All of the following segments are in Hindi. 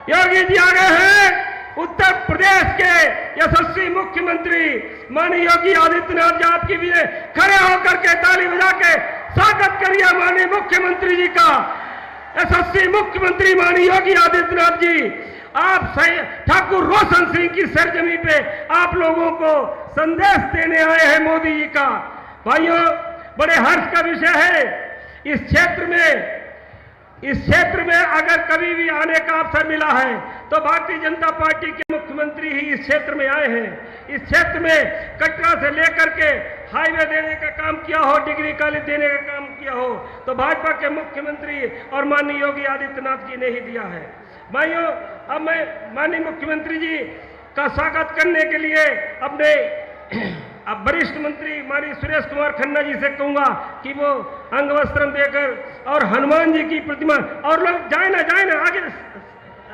योगी जी आ गए हैं। उत्तर प्रदेश के यशस्वी मुख्यमंत्री माननीय योगी आदित्यनाथ जी, आपकी भी खड़े होकर के ताली बजा के स्वागत करिए माननीय मुख्यमंत्री जी का। यशस्वी मुख्यमंत्री माननीय योगी आदित्यनाथ जी, आप ठाकुर रोशन सिंह की सरजमी पे आप लोगों को संदेश देने आए हैं मोदी जी का। भाइयों, बड़े हर्ष का विषय है। इस क्षेत्र में अगर कभी भी आने का अवसर मिला है तो भारतीय जनता पार्टी के मुख्यमंत्री ही इस क्षेत्र में आए हैं। इस क्षेत्र में कटरा से लेकर के हाईवे देने का काम किया हो, डिग्री कॉलेज देने का काम किया हो, तो भाजपा के मुख्यमंत्री और माननीय योगी आदित्यनाथ जी ने ही दिया है। भाइयों, अब मैं माननीय मुख्यमंत्री जी का स्वागत करने के लिए अपने अब वरिष्ठ मंत्री माननीय सुरेश कुमार खन्ना जी से कहूंगा कि वो अंग वस्त्र देकर और हनुमान जी की प्रतिमा, और लोग जाए ना आगे,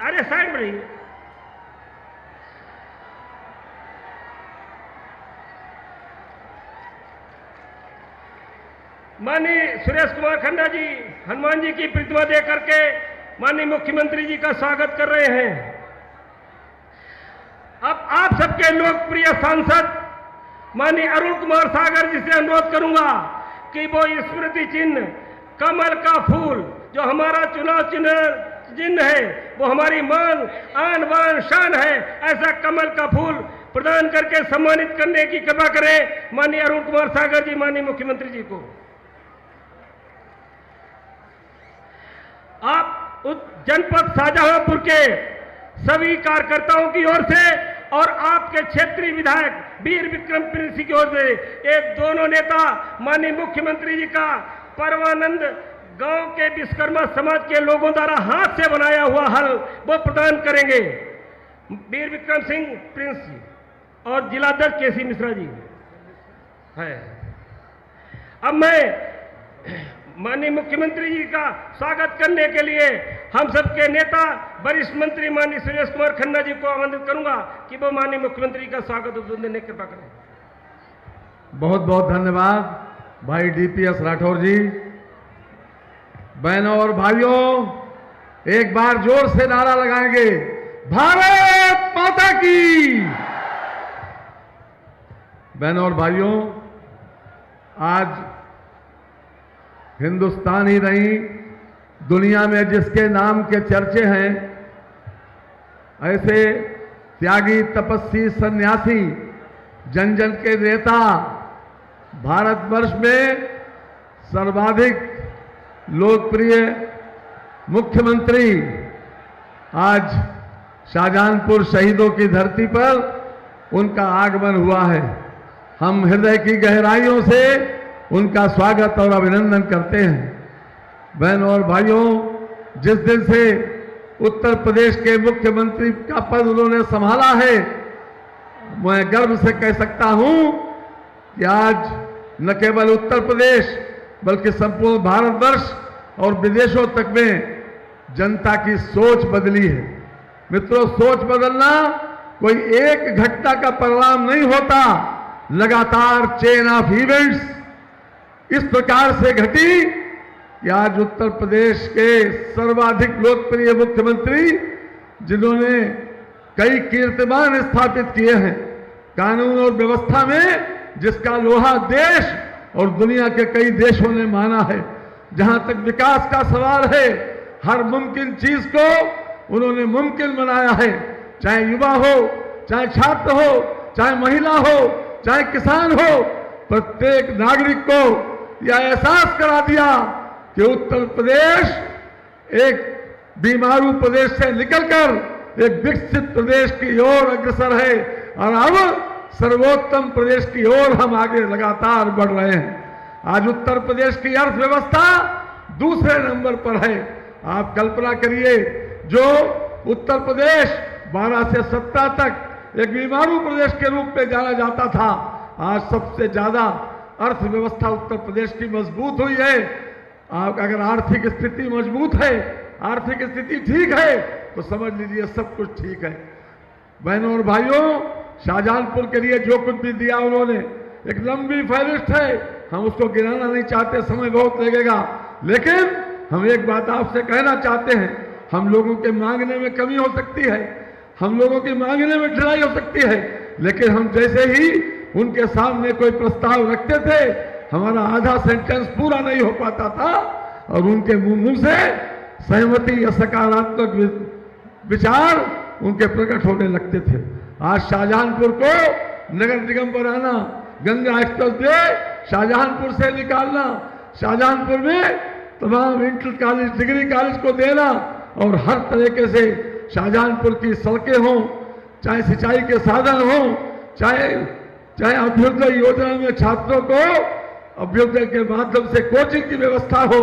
अरे साइड में रहिए। माननीय सुरेश कुमार खन्ना जी हनुमान जी की प्रतिमा दे करके माननीय मुख्यमंत्री जी का स्वागत कर रहे हैं। अब आप सबके लोकप्रिय सांसद माननीय अरुण कुमार सागर जी से अनुरोध करूंगा कि वो स्मृति चिन्ह कमल का फूल, जो हमारा चुनाव चिन्ह है, वो हमारी मान आन बान शान है, ऐसा कमल का फूल प्रदान करके सम्मानित करने की कृपा करें माननीय अरुण कुमार सागर जी माननीय मुख्यमंत्री जी को। आप जनपद शाहजहांपुर के सभी कार्यकर्ताओं की ओर से और आपके क्षेत्रीय विधायक वीर विक्रम प्रिंस की ओर से ये दोनों नेता माननीय मुख्यमंत्री जी का परमानंद गांव के विश्वकर्मा समाज के लोगों द्वारा हाथ से बनाया हुआ हल वो प्रदान करेंगे। वीर विक्रम सिंह प्रिंस जी और जिलाध्यक्ष केसी मिश्रा जी है। अब मैं माननीय मुख्यमंत्री जी का स्वागत करने के लिए हम सबके नेता वरिष्ठ मंत्री माननीय सुरेश कुमार खन्ना जी को आमंत्रित करूंगा कि वो माननीय मुख्यमंत्री का स्वागत देने की कृपा करें। बहुत बहुत धन्यवाद भाई डीपीएस राठौर जी। बहनों और भाइयों, एक बार जोर से नारा लगाएंगे, भारत माता की। बहनों और भाइयों, आज हिंदुस्तान ही नहीं, दुनिया में जिसके नाम के चर्चे हैं, ऐसे त्यागी तपस्वी सन्यासी जन जन के नेता भारतवर्ष में सर्वाधिक लोकप्रिय मुख्यमंत्री आज शाहजहांपुर शहीदों की धरती पर उनका आगमन हुआ है। हम हृदय की गहराइयों से उनका स्वागत और अभिनंदन करते हैं। बहनों और भाइयों, जिस दिन से उत्तर प्रदेश के मुख्यमंत्री का पद उन्होंने संभाला है, मैं गर्व से कह सकता हूं कि आज न केवल उत्तर प्रदेश बल्कि संपूर्ण भारतवर्ष और विदेशों तक में जनता की सोच बदली है। मित्रों, सोच बदलना कोई एक घटना का परिणाम नहीं होता, लगातार चेन ऑफ इवेंट्स इस प्रकार से घटी कि आज उत्तर प्रदेश के सर्वाधिक लोकप्रिय मुख्यमंत्री, जिन्होंने कई कीर्तिमान स्थापित किए हैं, कानून और व्यवस्था में जिसका लोहा देश और दुनिया के कई देशों ने माना है, जहां तक विकास का सवाल है, हर मुमकिन चीज को उन्होंने मुमकिन बनाया है। चाहे युवा हो, चाहे छात्र हो, चाहे महिला हो, चाहे किसान हो, प्रत्येक नागरिक को यह एहसास करा दिया कि उत्तर प्रदेश एक बीमारू प्रदेश से निकलकर एक विकसित प्रदेश की ओर अग्रसर है और अब सर्वोत्तम प्रदेश की ओर हम आगे लगातार बढ़ रहे हैं। आज उत्तर प्रदेश की अर्थव्यवस्था दूसरे नंबर पर है। आप कल्पना करिए, जो उत्तर प्रदेश 12 से 17 तक एक बीमारू प्रदेश के रूप में जाना जाता था, आज सबसे ज्यादा अर्थव्यवस्था उत्तर प्रदेश की मजबूत हुई है। आप अगर आर्थिक स्थिति मजबूत है, आर्थिक स्थिति ठीक है, तो समझ लीजिए सब कुछ ठीक है। बहनों और भाइयों, शाहजहांपुर के लिए जो कुछ भी दिया उन्होंने, एक लंबी फहरिस्त है, हम उसको गिनाना नहीं चाहते, समय बहुत लगेगा, लेकिन हम एक बात आपसे कहना चाहते हैं हम लोगों के मांगने में कमी हो सकती है, हम लोगों की मांगने में ढिलाई हो सकती है, लेकिन हम जैसे ही उनके सामने कोई प्रस्ताव रखते थे, हमारा आधा सेंटेंस पूरा नहीं हो पाता था और उनके मुंह से सहमति या सकारात्मक विचार उनके प्रकट होने लगते थे। आज शाहजहांपुर को नगर निगम बनाना, गंगा एक्सप्रेस वे शाहजहांपुर से निकालना, शाहजहांपुर में तमाम इंटर कॉलेज, डिग्री कॉलेज को देना और हर तरीके से शाहजहांपुर की सड़कें हों, चाहे सिंचाई के साधन हों, चाहे अभ्युदय योजना में छात्रों को अभ्युदय के माध्यम से कोचिंग की व्यवस्था हो,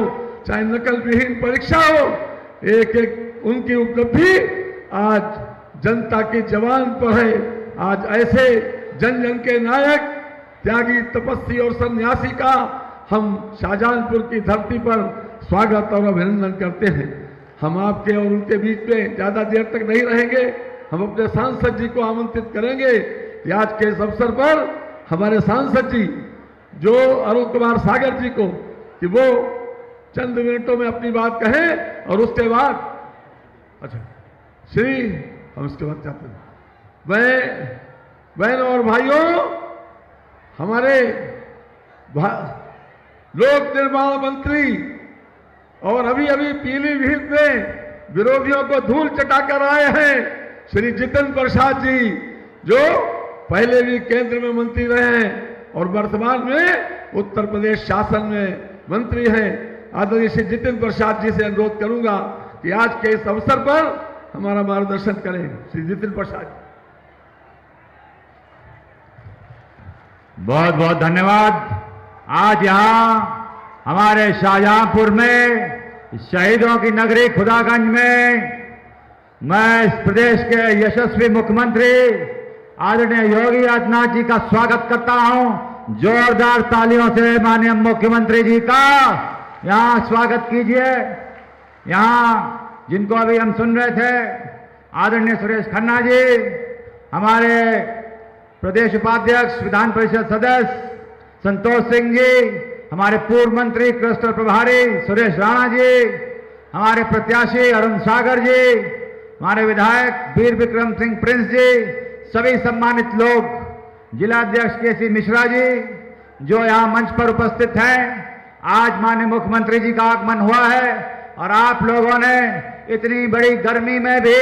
चाहे नकल विहीन परीक्षा हो, एक एक उनकी उपलब्धि आज जनता की जवान पर है। आज ऐसे जन जन के नायक, त्यागी, तपस्वी और सन्यासी का हम शाहजहांपुर की धरती पर स्वागत और अभिनंदन करते हैं। हम आपके और उनके बीच में ज्यादा देर तक नहीं रहेंगे। हम अपने सांसद जी को आमंत्रित करेंगे कि आज के इस अवसर पर हमारे सांसद जी जो अरुण कुमार सागर जी को कि वो चंद मिनटों में अपनी बात कहें और उसके बाद हम उसके बाद चाहते हैं बहनों और भाइयों, हमारे लोक निर्माण मंत्री और अभी अभी पीलीभीत में विरोधियों को धूल चटाकर आए हैं श्री जितिन प्रसाद जी, जो पहले भी केंद्र में मंत्री रहे हैं और वर्तमान में उत्तर प्रदेश शासन में मंत्री हैं। आदरणीय श्री जितिन प्रसाद जी से अनुरोध करूंगा कि आज के इस अवसर पर हमारा मार्गदर्शन करें। श्री जितिन प्रसाद। बहुत बहुत धन्यवाद। आज यहाँ हमारे शाहजहांपुर में शहीदों की नगरी खुदागंज में मैं इस प्रदेश के यशस्वी मुख्यमंत्री आदरणीय योगी आदित्यनाथ जी का स्वागत करता हूं। जोरदार तालियों से माननीय मुख्यमंत्री जी का यहाँ स्वागत कीजिए। यहाँ जिनको अभी हम सुन रहे थे, आदरणीय सुरेश खन्ना जी, हमारे प्रदेश उपाध्यक्ष, विधान परिषद सदस्य संतोष सिंह जी, हमारे पूर्व मंत्री क्लस्टर प्रभारी सुरेश राणा जी, हमारे प्रत्याशी अरुण सागर जी, हमारे विधायक वीर विक्रम सिंह प्रिंस जी, सभी सम्मानित लोग, जिलाध्यक्ष केसी मिश्रा जी जो यहाँ मंच पर उपस्थित हैं। आज माननीय मुख्यमंत्री जी का आगमन हुआ है और आप लोगों ने इतनी बड़ी गर्मी में भी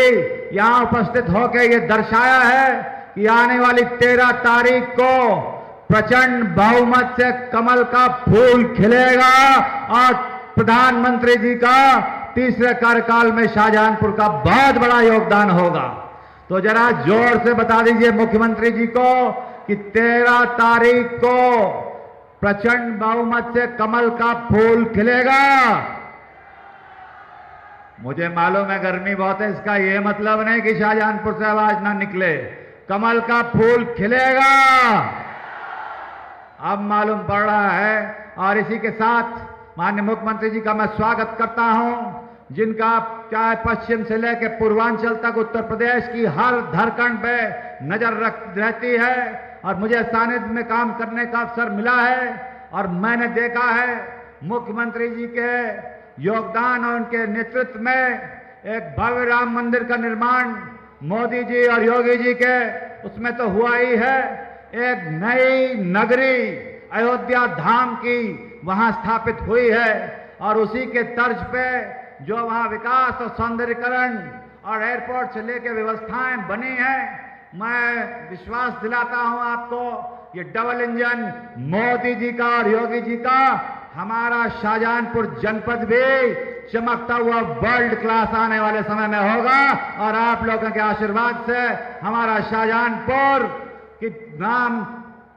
यहाँ उपस्थित होकर ये दर्शाया है कि आने वाली 13 तारीख को प्रचंड बहुमत से कमल का फूल खिलेगा और प्रधानमंत्री जी का तीसरे कार्यकाल में शाहजहांपुर का बहुत बड़ा योगदान होगा। तो जरा जोर से बता दीजिए मुख्यमंत्री जी को कि 13 तारीख को प्रचंड बहुमत से कमल का फूल खिलेगा। मुझे मालूम है गर्मी बहुत है, इसका यह मतलब नहीं कि शाहजहांपुर से आवाज ना निकले। कमल का फूल खिलेगा, अब मालूम पड़ रहा है। और इसी के साथ माननीय मुख्यमंत्री जी का मैं स्वागत करता हूं, जिनका चाहे पश्चिम से लेकर पूर्वांचल तक उत्तर प्रदेश की हर धरखंड पे नजर रहती है और मुझे सानिध्य में काम करने का अवसर मिला है और मैंने देखा है मुख्यमंत्री जी के योगदान और उनके नेतृत्व में एक भव्य राम मंदिर का निर्माण मोदी जी और योगी जी के उसमें तो हुआ ही है। एक नई नगरी अयोध्या धाम की वहां स्थापित हुई है और उसी के तर्ज पे जो वहां विकास और सौंदर्यीकरण और एयरपोर्ट से लेकर व्यवस्थाएं बनी हैं, मैं विश्वास दिलाता हूं आपको, ये डबल इंजन मोदी जी का और योगी जी का हमारा शाहजहांपुर जनपद भी चमकता हुआ वर्ल्ड क्लास आने वाले समय में होगा और आप लोगों के आशीर्वाद से हमारा शाहजहांपुर की नाम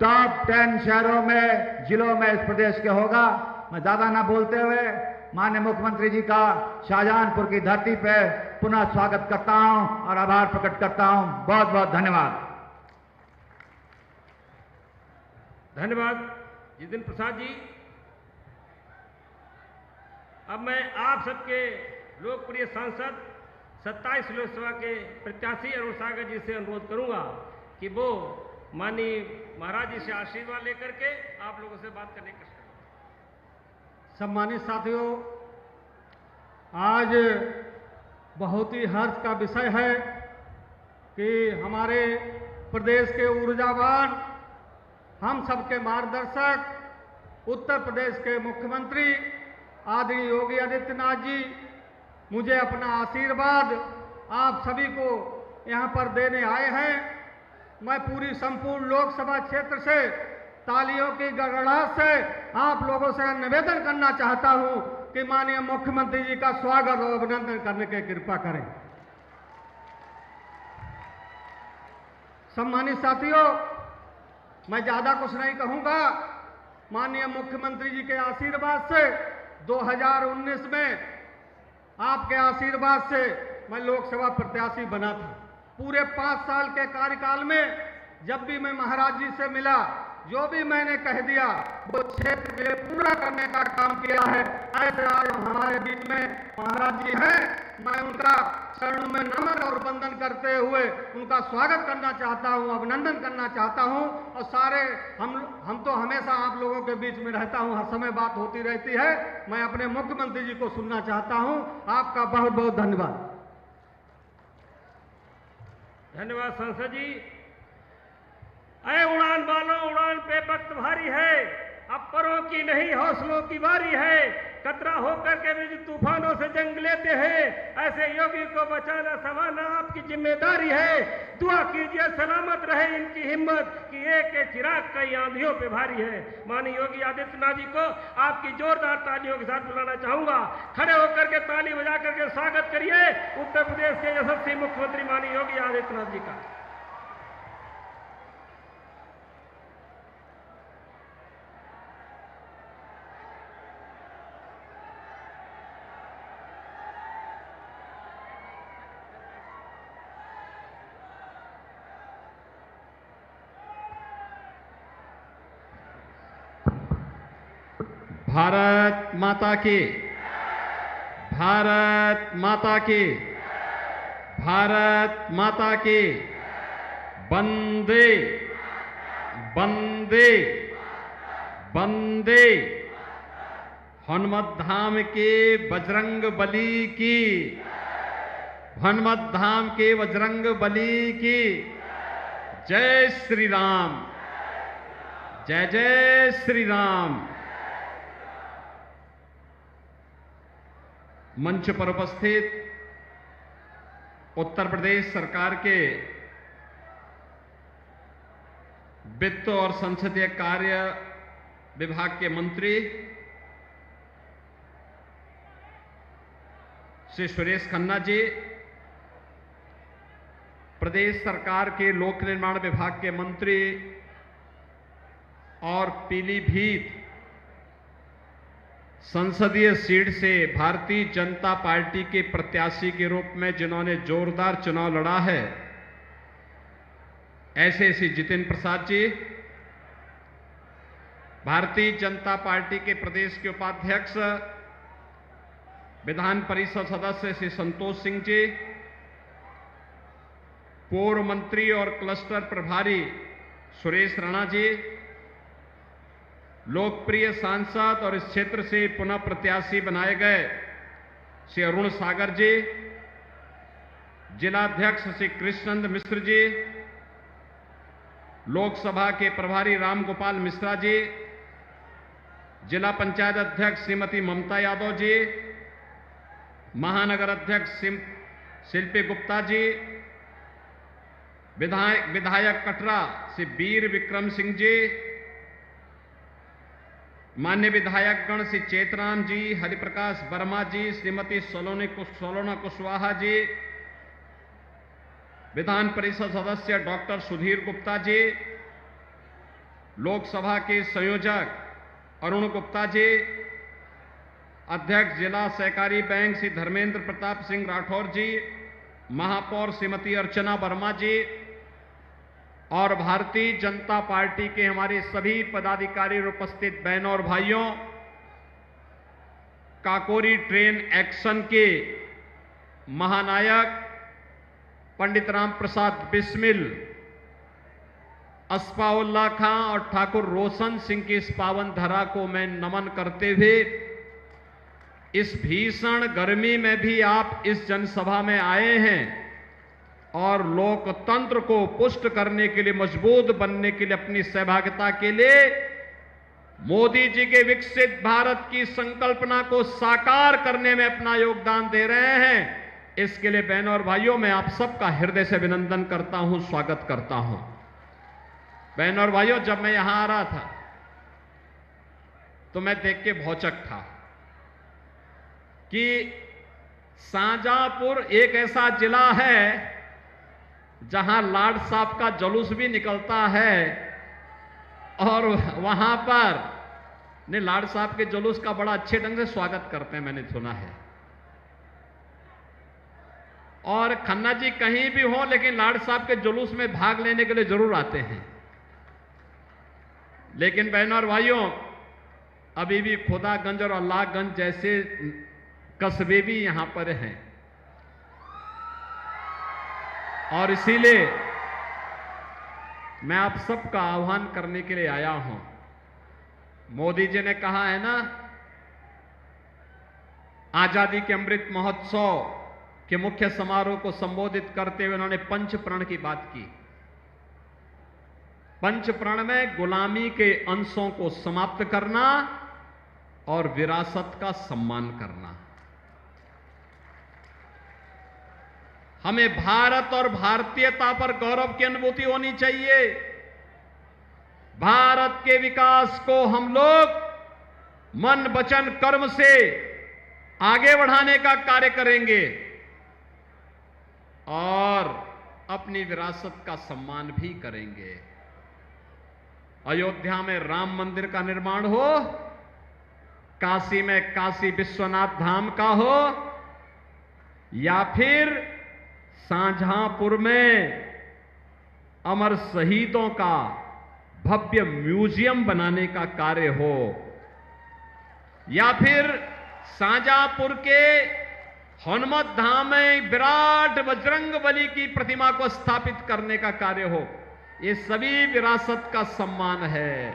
टॉप 10 शहरों में, जिलों में इस प्रदेश के होगा। मैं ज्यादा ना बोलते हुए माननीय मुख्यमंत्री जी का शाहजहांपुर की धरती पे पुनः स्वागत करता हूं और आभार प्रकट करता हूं। बहुत बहुत धन्यवाद। धन्यवाद जितिन प्रसाद जी। अब मैं आप सबके लोकप्रिय सांसद 27 लोकसभा के प्रत्याशी अरुण सागर जी से अनुरोध करूंगा कि वो माननीय महाराज जी से आशीर्वाद लेकर के आप लोगों से बात करने का। सम्मानित साथियों, आज बहुत ही हर्ष का विषय है कि हमारे प्रदेश के ऊर्जावान, हम सबके मार्गदर्शक उत्तर प्रदेश के मुख्यमंत्री आदरणीय योगी आदित्यनाथ जी मुझे अपना आशीर्वाद आप सभी को यहाँ पर देने आए हैं। मैं पूरी संपूर्ण लोकसभा क्षेत्र से तालियों की गड़गड़ाहट से आप लोगों से निवेदन करना चाहता हूं कि माननीय मुख्यमंत्री जी का स्वागत और अभिनंदन करने की कृपा करें। सम्मानित साथियों, मैं ज्यादा कुछ नहीं कहूंगा। माननीय मुख्यमंत्री जी के आशीर्वाद से 2019 में आपके आशीर्वाद से मैं लोकसभा प्रत्याशी बना था। पूरे 5 साल के कार्यकाल में जब भी मैं महाराज जी से मिला, जो भी मैंने कह दिया वो क्षेत्र के लिए पूरा करने का काम किया है। ऐसे आज हमारे बीच में महाराज जी हैं, मैं उनका चरणों में नमन और वंदन करते हुए उनका स्वागत करना चाहता हूं, अभिनंदन करना चाहता हूं। और सारे हम तो हमेशा आप लोगों के बीच में रहता हूं, हर समय बात होती रहती है। मैं अपने मुख्यमंत्री जी को सुनना चाहता हूं। आपका बहुत बहुत धन्यवाद। धन्यवाद सांसद जी। अरे उड़ान वालों, उड़ान पे वक्त भारी है, अब परों की नहीं हौसलों की बारी है। कतरा होकर के भी तूफानों से जंग लेते हैं, ऐसे योगी को बचाना संभालना आपकी जिम्मेदारी है। दुआ कीजिए सलामत रहे इनकी हिम्मत कि एक चिराग कई आंधियों पे भारी है। माननीय योगी आदित्यनाथ जी को आपकी जोरदार तालियों के साथ बुलाना चाहूंगा। खड़े होकर के ताली बजा करके स्वागत करिए उत्तर प्रदेश के यशस्वी मुख्यमंत्री माननीय योगी आदित्यनाथ जी का। भारत माता की, भारत माता की, भारत माता की। वंदे वंदे वंदे। हनुमत धाम के बजरंग बली की, हनुमत धाम के बजरंग बली की। जय श्री राम, जय जय श्री राम। मंच पर उपस्थित उत्तर प्रदेश सरकार के वित्त और संसदीय कार्य विभाग के मंत्री श्री सुरेश खन्ना जी, प्रदेश सरकार के लोक निर्माण विभाग के मंत्री और पीलीभीत संसदीय सीट से भारतीय जनता पार्टी के प्रत्याशी के रूप में जिन्होंने जोरदार चुनाव लड़ा है, ऐसे श्री जितिन प्रसाद जी, भारतीय जनता पार्टी के प्रदेश के उपाध्यक्ष विधान परिषद सदस्य श्री संतोष सिंह जी, पूर्व मंत्री और क्लस्टर प्रभारी सुरेश राणा जी, लोकप्रिय सांसद और इस क्षेत्र से पुनः प्रत्याशी बनाए गए श्री अरुण सागर जी, जिलाध्यक्ष श्री कृष्णनंद मिश्र जी, लोकसभा के प्रभारी रामगोपाल मिश्रा जी, जिला पंचायत अध्यक्ष श्रीमती ममता यादव जी, महानगर अध्यक्ष शिल्पी गुप्ता जी, विधायक कटरा श्री वीर विक्रम सिंह जी, मान्य विधायकगण श्री चेतराम जी, हरिप्रकाश वर्मा जी, श्रीमती सोलोना कुशवाहा जी, विधान परिषद सदस्य डॉक्टर सुधीर गुप्ता जी, लोकसभा के संयोजक अरुण गुप्ता जी, अध्यक्ष जिला सहकारी बैंक श्री धर्मेंद्र प्रताप सिंह राठौर जी, महापौर श्रीमती अर्चना वर्मा जी और भारतीय जनता पार्टी के हमारे सभी पदाधिकारी और उपस्थित बहनों और भाइयों, काकोरी ट्रेन एक्शन के महानायक पंडित राम प्रसाद बिस्मिल, अस्फाउल्लाह खां और ठाकुर रोशन सिंह की इस पावन धरा को मैं नमन करते हुए इस भीषण गर्मी में भी आप इस जनसभा में आए हैं और लोकतंत्र को पुष्ट करने के लिए, मजबूत बनने के लिए, अपनी सहभागिता के लिए मोदी जी के विकसित भारत की संकल्पना को साकार करने में अपना योगदान दे रहे हैं। इसके लिए बहनों और भाइयों, मैं आप सबका हृदय से अभिनंदन करता हूं, स्वागत करता हूं। बहनों और भाइयों, जब मैं यहां आ रहा था तो मैं देख के भौचक था कि शाहजहांपुर एक ऐसा जिला है जहां लाड साहब का जुलूस भी निकलता है और वहां पर ने लाड साहब के जुलूस का बड़ा अच्छे ढंग से स्वागत करते हैं, मैंने सुना है। और खन्ना जी कहीं भी हो, लेकिन लाड साहब के जुलूस में भाग लेने के लिए जरूर आते हैं। लेकिन बहनों और भाइयों, अभी भी खुदागंज और अल्लाहगंज जैसे कस्बे भी यहां पर हैं और इसीलिए मैं आप सबका आह्वान करने के लिए आया हूं। मोदी जी ने कहा है ना, आजादी के अमृत महोत्सव के मुख्य समारोह को संबोधित करते हुए उन्होंने पंच प्रण की बात की। पंच प्रण में गुलामी के अंशों को समाप्त करना और विरासत का सम्मान करना। हमें भारत और भारतीयता पर गौरव की अनुभूति होनी चाहिए। भारत के विकास को हम लोग मन वचन कर्म से आगे बढ़ाने का कार्य करेंगे और अपनी विरासत का सम्मान भी करेंगे। अयोध्या में राम मंदिर का निर्माण हो, काशी में काशी विश्वनाथ धाम का हो, या फिर शाहजहांपुर में अमर शहीदों का भव्य म्यूजियम बनाने का कार्य हो, या फिर शाहजहांपुर के हनुमत धाम में विराट बजरंगबली की प्रतिमा को स्थापित करने का कार्य हो, ये सभी विरासत का सम्मान है।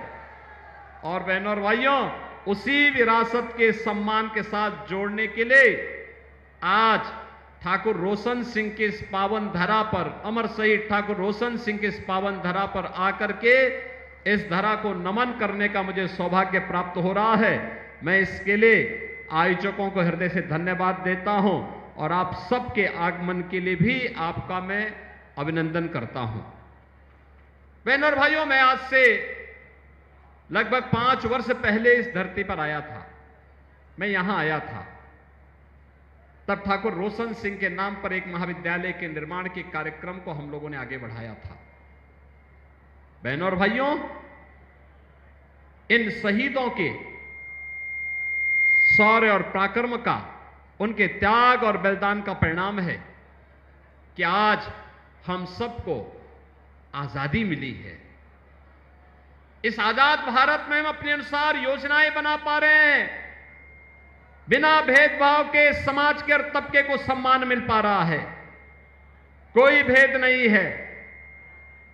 और बहनों और भाइयों, उसी विरासत के सम्मान के साथ जोड़ने के लिए आज ठाकुर रोशन सिंह की इस पावन धरा पर, अमर शहीद ठाकुर रोशन सिंह की इस पावन धरा पर आकर के इस धरा को नमन करने का मुझे सौभाग्य प्राप्त हो रहा है। मैं इसके लिए आयोजकों को हृदय से धन्यवाद देता हूं और आप सबके आगमन के लिए भी आपका मैं अभिनंदन करता हूं। बहनों और भाइयों, मैं आज से लगभग 5 वर्ष पहले इस धरती पर आया था। मैं यहां आया था तब ठाकुर रोशन सिंह के नाम पर एक महाविद्यालय के निर्माण के कार्यक्रम को हम लोगों ने आगे बढ़ाया था। बहनों और भाइयों, इन शहीदों के शौर्य और पराक्रम का, उनके त्याग और बलिदान का परिणाम है कि आज हम सबको आजादी मिली है। इस आजाद भारत में हम अपने अनुसार योजनाएं बना पा रहे हैं, बिना भेदभाव के समाज के हर तबके को सम्मान मिल पा रहा है। कोई भेद नहीं है,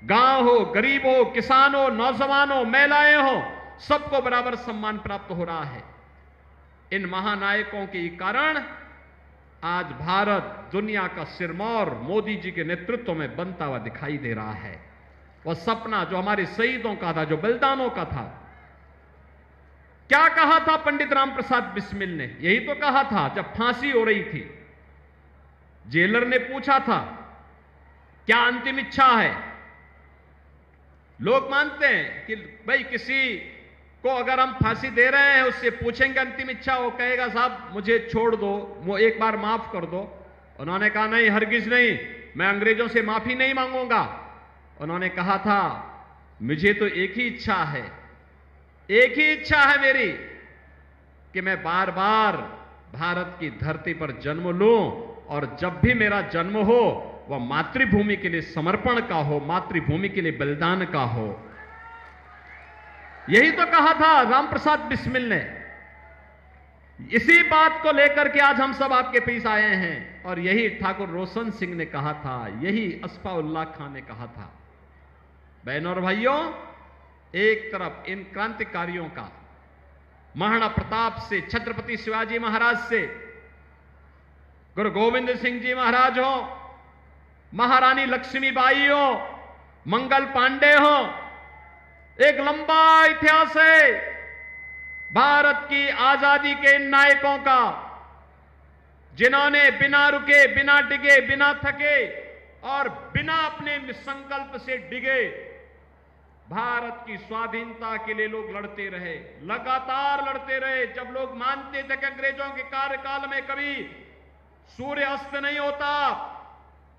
गांव हो, गरीब हो, किसान हो, नौजवान हो, महिलाएं हो, सबको बराबर सम्मान प्राप्त हो रहा है। इन महानायकों के कारण आज भारत दुनिया का सिरमौर मोदी जी के नेतृत्व में बनता हुआ दिखाई दे रहा है। वह सपना जो हमारे शहीदों का था, जो बलिदानों का था, क्या कहा था पंडित राम प्रसाद बिस्मिल ने? यही तो कहा था जब फांसी हो रही थी। जेलर ने पूछा था, क्या अंतिम इच्छा है? लोग मानते हैं कि भाई किसी को अगर हम फांसी दे रहे हैं, उससे पूछेंगे अंतिम इच्छा, वो कहेगा साहब मुझे छोड़ दो, वो एक बार माफ कर दो। उन्होंने कहा नहीं, हरगिज नहीं, मैं अंग्रेजों से माफी नहीं मांगूंगा। उन्होंने कहा था मुझे तो एक ही इच्छा है, एक ही इच्छा है मेरी कि मैं बार बार भारत की धरती पर जन्म लूं और जब भी मेरा जन्म हो वह मातृभूमि के लिए समर्पण का हो, मातृभूमि के लिए बलिदान का हो। यही तो कहा था राम प्रसाद बिस्मिल ने। इसी बात को लेकर के आज हम सब आपके बीच आए हैं और यही ठाकुर रोशन सिंह ने कहा था, यही अस्फाउल्लाह खान ने कहा था। बहनों और भाइयों, एक तरफ इन क्रांतिकारियों का महाराणा प्रताप से, छत्रपति शिवाजी महाराज से, गुरु गोविंद सिंह जी महाराज हो, महारानी लक्ष्मीबाई हो, मंगल पांडे हो, एक लंबा इतिहास है भारत की आजादी के इन नायकों का, जिन्होंने बिना रुके, बिना डिगे, बिना थके और बिना अपने संकल्प से डिगे भारत की स्वाधीनता के लिए लोग लड़ते रहे, लगातार लड़ते रहे। जब लोग मानते थे कि अंग्रेजों के कार्यकाल में कभी सूर्य अस्त नहीं होता,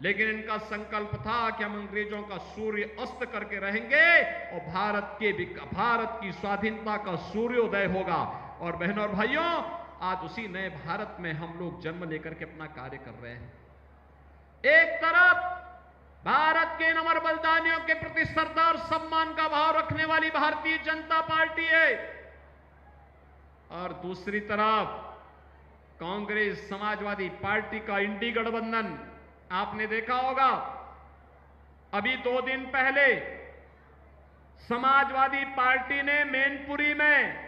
लेकिन इनका संकल्प था कि हम अंग्रेजों का सूर्य अस्त करके रहेंगे और भारत की स्वाधीनता का सूर्योदय होगा। और बहनों और भाइयों, आज उसी नए भारत में हम लोग जन्म लेकर के अपना कार्य कर रहे हैं। एक तरफ भारत के इन अमर बलिदानियों के प्रति श्रद्धा और सम्मान का भाव रखने वाली भारतीय जनता पार्टी है, और दूसरी तरफ कांग्रेस समाजवादी पार्टी का इंडी गठबंधन। आपने देखा होगा, अभी 2 दिन पहले समाजवादी पार्टी ने मैनपुरी में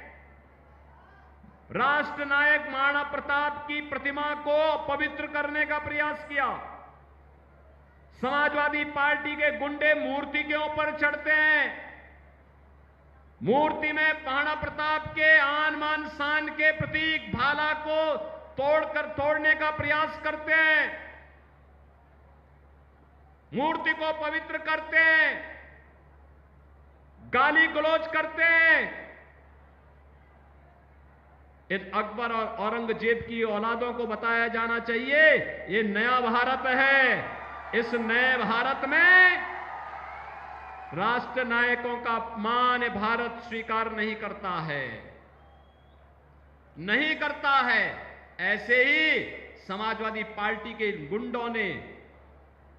राष्ट्र नायक महाराणा प्रताप की प्रतिमा को पवित्र करने का प्रयास किया। समाजवादी पार्टी के गुंडे मूर्ति के ऊपर चढ़ते हैं, मूर्ति में महाराणा प्रताप के आन मान शान के प्रतीक भाला को तोड़ने का प्रयास करते हैं, मूर्ति को पवित्र करते हैं, गाली गलौज करते हैं। इन अकबर और औरंगजेब की औलादों को बताया जाना चाहिए, ये नया भारत है। इस नए भारत में राष्ट्र नायकों का अपमान भारत स्वीकार नहीं करता है, नहीं करता है। ऐसे ही समाजवादी पार्टी के गुंडों ने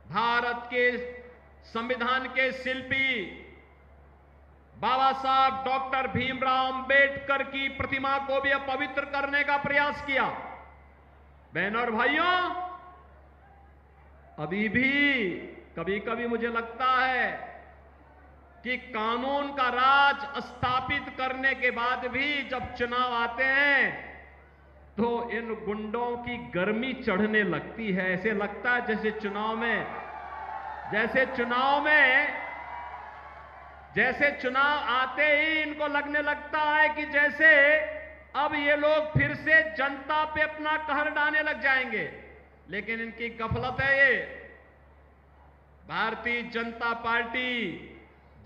भारत के संविधान के शिल्पी बाबा साहब डॉक्टर भीमराव अंबेडकर की प्रतिमा को भी अपवित्र करने का प्रयास किया। बहनों और भाइयों, अभी भी कभी कभी मुझे लगता है कि कानून का राज स्थापित करने के बाद भी जब चुनाव आते हैं तो इन गुंडों की गर्मी चढ़ने लगती है। ऐसे लगता है जैसे चुनाव आते ही इनको लगने लगता है कि जैसे अब ये लोग फिर से जनता पे अपना कहर ढाने लग जाएंगे। लेकिन इनकी गफलत है ये। भारतीय जनता पार्टी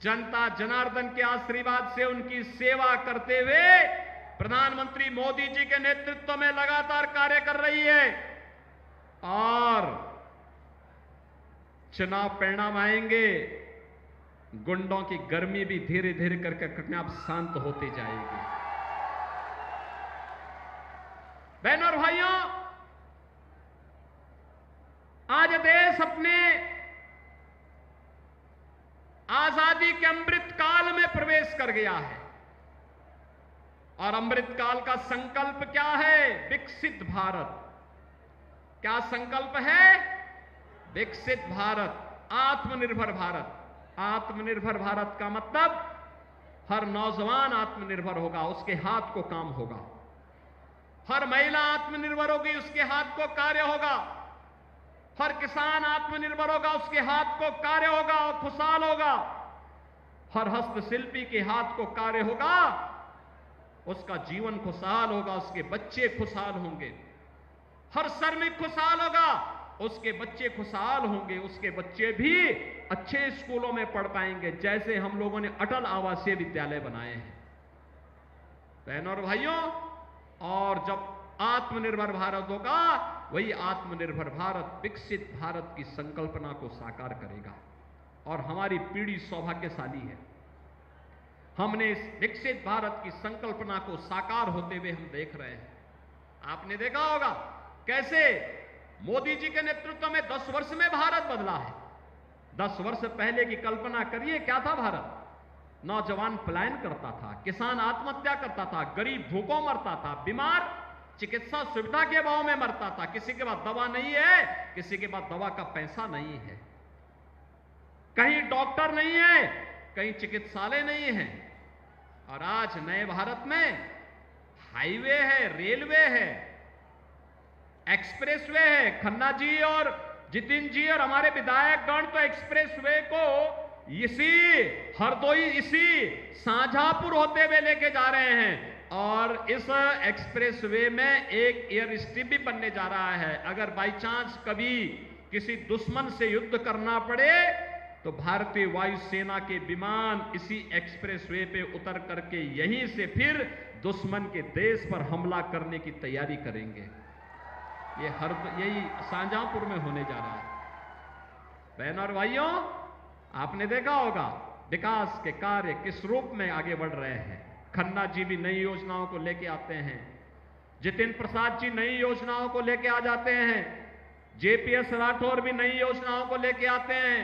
जनता जनार्दन के आशीर्वाद से उनकी सेवा करते हुए प्रधानमंत्री मोदी जी के नेतृत्व में लगातार कार्य कर रही है, और चुनाव परिणाम आएंगे, गुंडों की गर्मी भी धीरे धीरे करके अपने आप शांत होती जाएगी। बहनों और भाइयों, आज देश अपने आजादी के अमृत काल में प्रवेश कर गया है, और अमृत काल का संकल्प क्या है? विकसित भारत। क्या संकल्प है? विकसित भारत, आत्मनिर्भर भारत। आत्मनिर्भर भारत का मतलब हर नौजवान आत्मनिर्भर होगा, उसके हाथ को काम होगा। हर महिला आत्मनिर्भर होगी, उसके हाथ को कार्य होगा। हर किसान आत्मनिर्भर होगा, उसके हाथ को कार्य होगा और खुशहाल होगा। हर हस्तशिल्पी के हाथ को कार्य होगा, उसका जीवन खुशहाल होगा, उसके बच्चे खुशहाल होंगे। हर श्रमिक खुशहाल होगा, उसके बच्चे खुशहाल होंगे, उसके बच्चे भी अच्छे स्कूलों में पढ़ पाएंगे, जैसे हम लोगों ने अटल आवासीय विद्यालय बनाए हैं। बहनों और भाइयों, और जब आत्मनिर्भर भारत होगा, वही आत्मनिर्भर भारत विकसित भारत की संकल्पना को साकार करेगा। और हमारी पीढ़ी सौभाग्यशाली है, हमने इस विकसित भारत की संकल्पना को साकार होते हुए हम देख रहे हैं। आपने देखा होगा कैसे मोदी जी के नेतृत्व में 10 वर्ष में भारत बदला है। 10 वर्ष पहले की कल्पना करिए, क्या था भारत? नौजवान पलायन करता था, किसान आत्महत्या करता था, गरीब भूखों मरता था, बीमार चिकित्सा सुविधा के अभाव में मरता था। किसी के पास दवा नहीं है, किसी के पास दवा का पैसा नहीं है, कहीं डॉक्टर नहीं है, कहीं चिकित्सालय नहीं है। और आज नए भारत में हाईवे है, रेलवे है, एक्सप्रेसवे है। खन्ना जी और जितिन जी और हमारे विधायकगण तो एक्सप्रेसवे को इसी हरदोई, इसी शाहजहांपुर होते हुए लेके जा रहे हैं। और इस एक्सप्रेसवे में एक एयर स्ट्रिप भी बनने जा रहा है। अगर बाई चांस कभी किसी दुश्मन से युद्ध करना पड़े तो भारतीय वायुसेना के विमान इसी एक्सप्रेसवे पे उतर करके यहीं से फिर दुश्मन के देश पर हमला करने की तैयारी करेंगे। यही शाहजहांपुर में होने जा रहा है। बहन और भाइयों, आपने देखा होगा विकास के कार्य किस रूप में आगे बढ़ रहे हैं। खन्ना जी भी नई योजनाओं को लेके आते हैं, जितिन प्रसाद जी नई योजनाओं को लेके आ जाते हैं, जेपीएस राठौर भी नई योजनाओं को लेके आते हैं,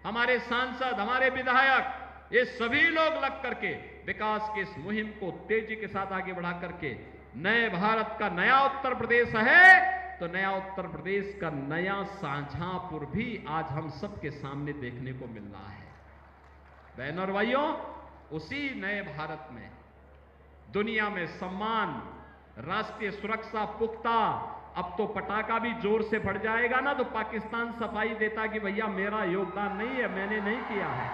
हमारे सांसद, हमारे विधायक, ये सभी लोग लग करके विकास की इस मुहिम को तेजी के साथ आगे बढ़ा करके नए भारत का नया उत्तर प्रदेश है तो नया उत्तर प्रदेश का नया शाहजहांपुर भी आज हम सबके सामने देखने को मिल रहा है। बहनों और भाइयों, उसी नए भारत में दुनिया में सम्मान, राष्ट्रीय सुरक्षा पुख्ता, अब तो पटाखा भी जोर से फट जाएगा ना तो पाकिस्तान सफाई देता कि भैया मेरा योगदान नहीं है, मैंने नहीं किया है,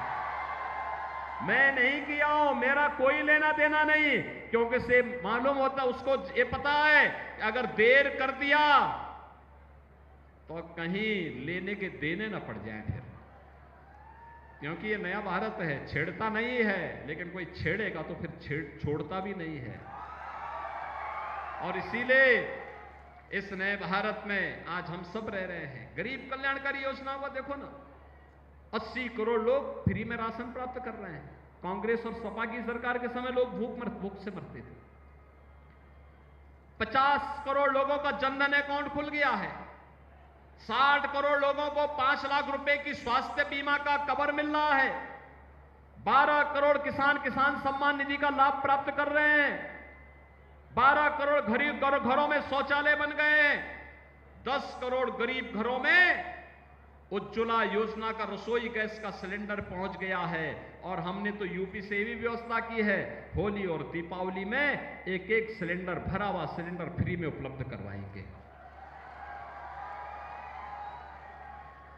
मैं नहीं किया हूं, मेरा कोई लेना देना नहीं। क्योंकि से मालूम होता, उसको ये पता है कि अगर देर कर दिया तो कहीं लेने के देने ना पड़ जाए फिर। क्योंकि ये नया भारत है, छेड़ता नहीं है, लेकिन कोई छेड़ेगा तो फिर छोड़ता भी नहीं है। और इसीलिए इस नए भारत में आज हम सब रह रहे हैं। गरीब कल्याणकारी योजनाओं को देखो ना, 80 करोड़ लोग फ्री में राशन प्राप्त कर रहे हैं। कांग्रेस और सपा की सरकार के समय लोग भूख से मरते थे। 50 करोड़ लोगों का जनधन अकाउंट खुल गया है। 60 करोड़ लोगों को 5 लाख रुपए की स्वास्थ्य बीमा का कवर मिल रहा है। 12 करोड़ किसान सम्मान निधि का लाभ प्राप्त कर रहे हैं। 12 करोड़ गरीब घरों में शौचालय बन गए हैं। 10 करोड़ गरीब घरों में उज्ज्वला योजना का रसोई गैस का सिलेंडर पहुंच गया है। और हमने तो यूपी से भी व्यवस्था की है, होली और दीपावली में एक सिलेंडर, भरा हुआ सिलेंडर फ्री में उपलब्ध करवाएंगे।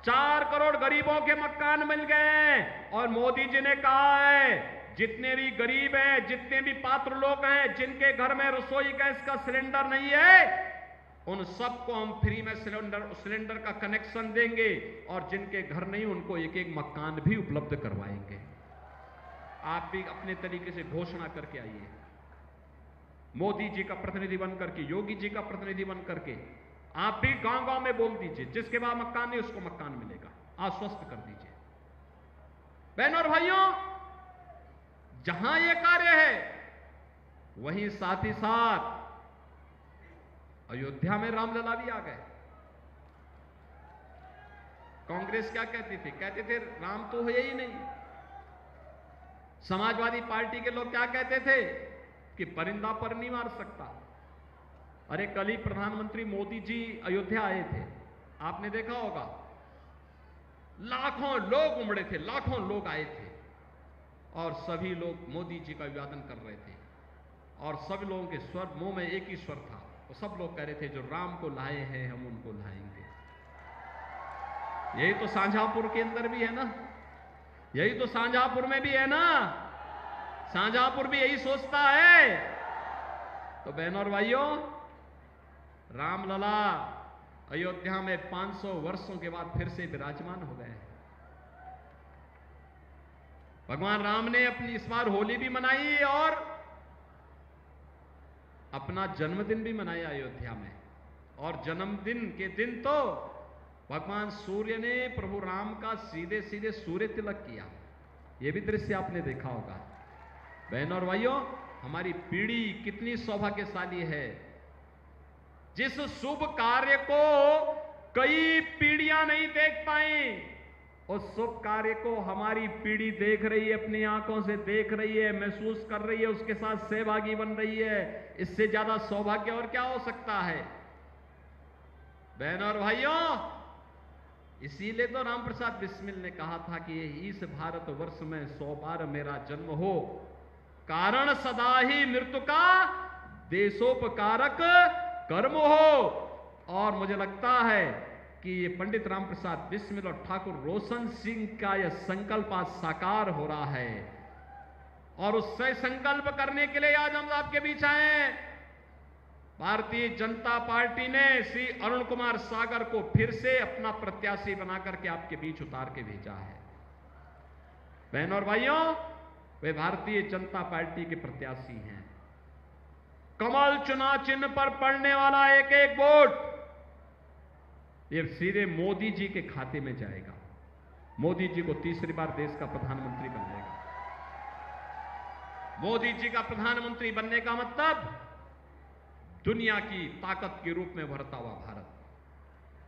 4 करोड़ गरीबों के मकान मिल गए। और मोदी जी ने कहा है जितने भी गरीब हैं, जितने भी पात्र लोग हैं, जिनके घर में रसोई गैस का सिलेंडर नहीं है, उन सबको हम फ्री में सिलेंडर का कनेक्शन देंगे। और जिनके घर नहीं, उनको एक मकान भी उपलब्ध करवाएंगे। आप भी अपने तरीके से घोषणा करके आइए, मोदी जी का प्रतिनिधि बन करके, योगी जी का प्रतिनिधि बन करके आप भी गांव गांव में बोल दीजिए, जिसके बाद मकान नहीं उसको मकान मिलेगा, आश्वस्त कर दीजिए। बहनों और भाइयों, जहां यह कार्य है वहीं साथ ही साथ अयोध्या में रामलला भी आ गए। कांग्रेस क्या कहती थी? कहते थे राम तो है ही नहीं। समाजवादी पार्टी के लोग क्या कहते थे कि परिंदा पर नहीं मार सकता। अरे कल ही प्रधानमंत्री मोदी जी अयोध्या आए थे, आपने देखा होगा, लाखों लोग उमड़े थे, लाखों लोग आए थे और सभी लोग मोदी जी का अभिवादन कर रहे थे। और सब लोगों के स्वर, मुंह में एक ही स्वर था, तो सब लोग कह रहे थे जो राम को लाए हैं हम उनको लाएंगे। यही तो शाहजहांपुर के अंदर भी है ना, यही तो शाहजहांपुर में भी है ना, शाहजहांपुर भी यही सोचता है। तो बहनों और भाइयों, रामलला अयोध्या में 500 वर्षों के बाद फिर से विराजमान हो गए हैं। भगवान राम ने अपनी इस बार होली भी मनाई और अपना जन्मदिन भी मनाया अयोध्या में। और जन्मदिन के दिन तो भगवान सूर्य ने प्रभु राम का सीधे सीधे सूर्य तिलक किया। यह भी दृश्य आपने देखा होगा। बहनों और भाइयों, हमारी पीढ़ी कितनी सौभाग्यशाली है, जिस शुभ कार्य को कई पीढ़ियां नहीं देख पाई, उस शुभ कार्य को हमारी पीढ़ी देख रही है, अपनी आंखों से देख रही है, महसूस कर रही है, उसके साथ सहभागी बन रही है। इससे ज्यादा सौभाग्य और क्या हो सकता है? बहनों और भाइयों, इसीलिए तो राम प्रसाद बिस्मिल ने कहा था कि इस भारत वर्ष में 100 बार मेरा जन्म हो, कारण सदा ही मृत्यु का देशोपकारक कर्म हो। और मुझे लगता है कि ये पंडित राम प्रसाद बिस्मिल और ठाकुर रोशन सिंह का यह संकल्प आज साकार हो रहा है, और उससे संकल्प करने के लिए आज हम आपके बीच आए हैं। भारतीय जनता पार्टी ने श्री अरुण कुमार सागर को फिर से अपना प्रत्याशी बनाकर के आपके बीच उतार के भेजा है। बहनों और भाइयों, वे भारतीय जनता पार्टी के प्रत्याशी हैं। कमल चुनाव चिन्ह पर पड़ने वाला एक एक वोट ये सीधे मोदी जी के खाते में जाएगा। मोदी जी को तीसरी बार देश का प्रधानमंत्री बनाएगा। मोदी जी का प्रधानमंत्री बनने का मतलब दुनिया की ताकत के रूप में उभरता हुआ भारत,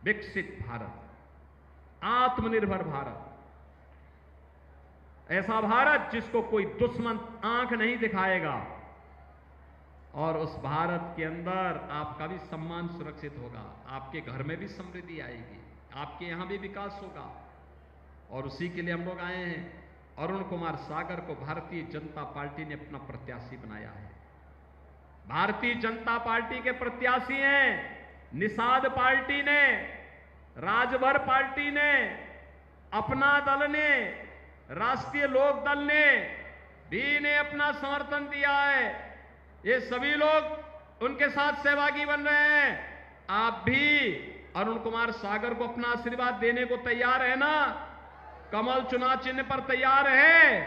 विकसित भारत, आत्मनिर्भर भारत, ऐसा भारत जिसको कोई दुश्मन आंख नहीं दिखाएगा, और उस भारत के अंदर आपका भी सम्मान सुरक्षित होगा, आपके घर में भी समृद्धि आएगी, आपके यहां भी विकास होगा। और उसी के लिए हम लोग आए हैं। अरुण कुमार सागर को भारतीय जनता पार्टी ने अपना प्रत्याशी बनाया है। भारतीय जनता पार्टी के प्रत्याशी हैं निषाद पार्टी ने, राजभर पार्टी ने, अपना दल ने, राष्ट्रीय लोक दल ने भी इन्हें अपना समर्थन दिया है। ये सभी लोग उनके साथ सहभागी बन रहे हैं। आप भी अरुण कुमार सागर को अपना आशीर्वाद देने को तैयार है ना? कमल चुनाव चिन्ह पर तैयार है?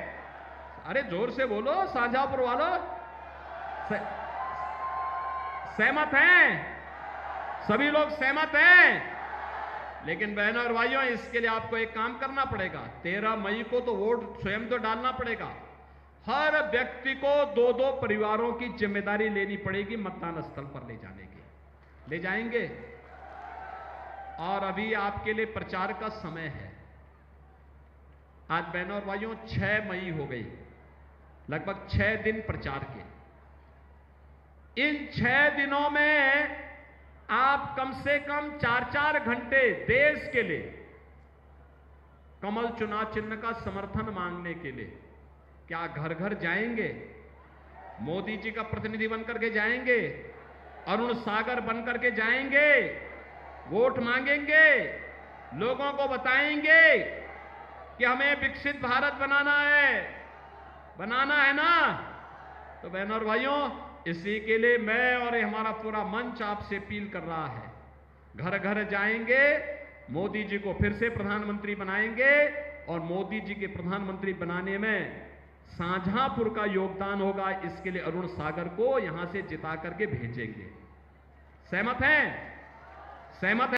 अरे जोर से बोलो शाहजहांपुर वालों, सहमत हैं? सभी लोग सहमत हैं? लेकिन बहनों और भाइयों, इसके लिए आपको एक काम करना पड़ेगा। 13 मई को तो वोट स्वयं तो डालना पड़ेगा। हर व्यक्ति को 2-2 परिवारों की जिम्मेदारी लेनी पड़ेगी मतदान स्थल पर ले जाने की। ले जाएंगे? और अभी आपके लिए प्रचार का समय है। आज बहनों और भाइयों 6 मई हो गई, लगभग 6 दिन प्रचार के। इन 6 दिनों में आप कम से कम 4-4 घंटे देश के लिए कमल चुनाव चिन्ह का समर्थन मांगने के लिए क्या घर घर जाएंगे? मोदी जी का प्रतिनिधि बनकर के जाएंगे? अरुण सागर बनकर के जाएंगे? वोट मांगेंगे? लोगों को बताएंगे कि हमें विकसित भारत बनाना है ना? तो बहनों और भाइयों, इसी के लिए मैं और हमारा पूरा मंच आपसे अपील कर रहा है। घर घर जाएंगे, मोदी जी को फिर से प्रधानमंत्री बनाएंगे, और मोदी जी के प्रधानमंत्री बनाने में शाहजहांपुर का योगदान होगा। इसके लिए अरुण सागर को यहां से जिता करके भेजेंगे। सहमत हैं? सहमत हैं?